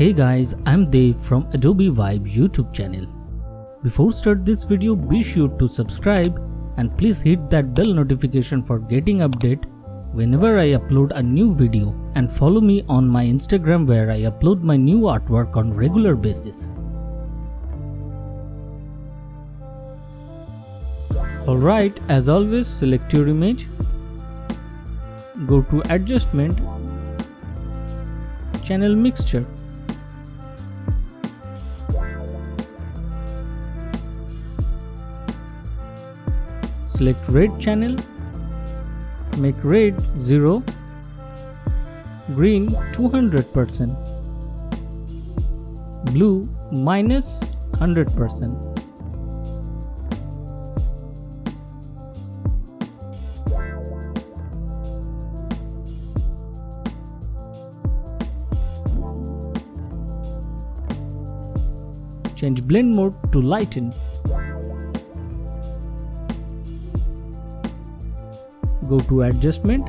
Hey guys, I'm Dav from Adobe Vibe YouTube channel. Before start this video, be sure to subscribe and please hit that bell notification for getting update whenever I upload a new video, and follow me on my Instagram where I upload my new artwork on regular basis. Alright, as always, select your image, go to adjustment, channel mixture. Select red channel, make red 0, green 200%, blue minus 100%. Change blend mode to lighten. Go to adjustment,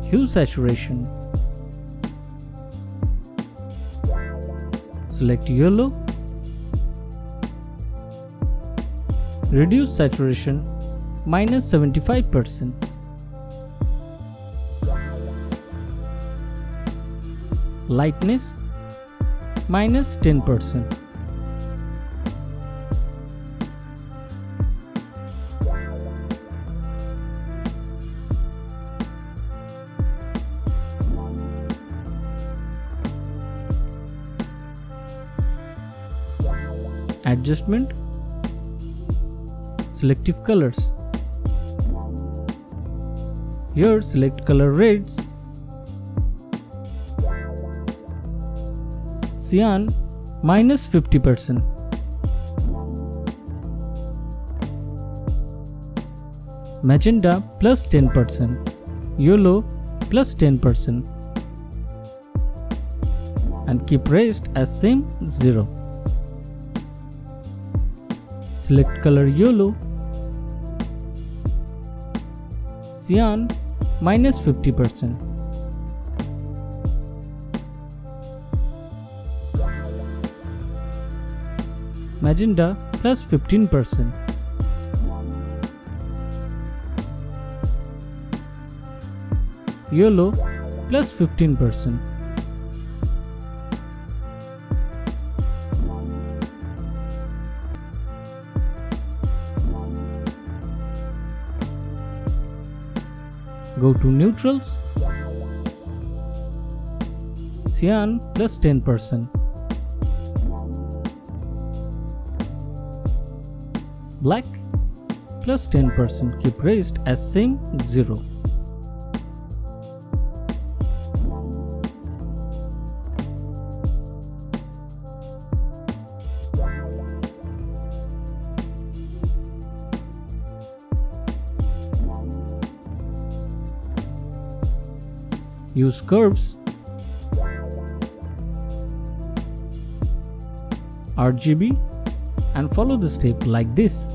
hue saturation. Select yellow. Reduce saturation minus 75%. Lightness minus 10%. Adjustment, selective colors. Here select color reds, cyan minus 50%, magenta plus 10%, yellow plus 10%, and keep rest as same 0. Select color yellow, cyan minus 50%, magenta plus 15%, yellow plus 15%. Go to neutrals, cyan plus 10%, black plus 10%, keep rest as same 0. Use curves, RGB, and follow the step like this.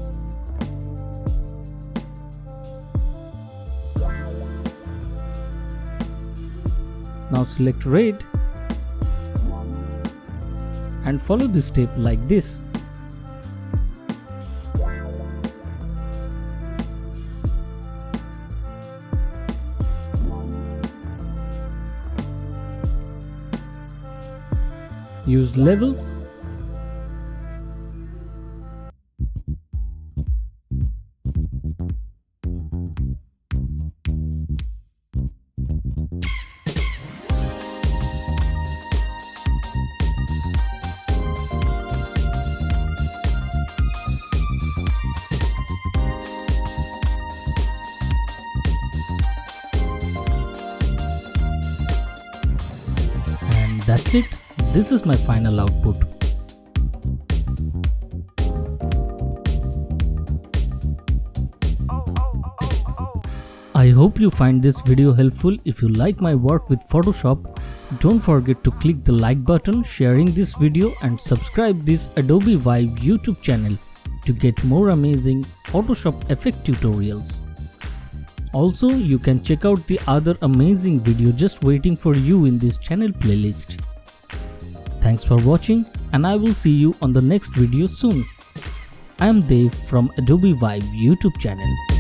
Now select red and follow the step like this. Use levels, and that's it. This is my final output. I hope you find this video helpful. If you like my work with Photoshop, don't forget to click the like button, sharing this video, and subscribe this Adobe Vibe YouTube channel to get more amazing Photoshop effect tutorials. Also, you can check out the other amazing video just waiting for you in this channel playlist. Thanks for watching, and I will see you on the next video soon. I am Dev from Adobe Vibe YouTube channel.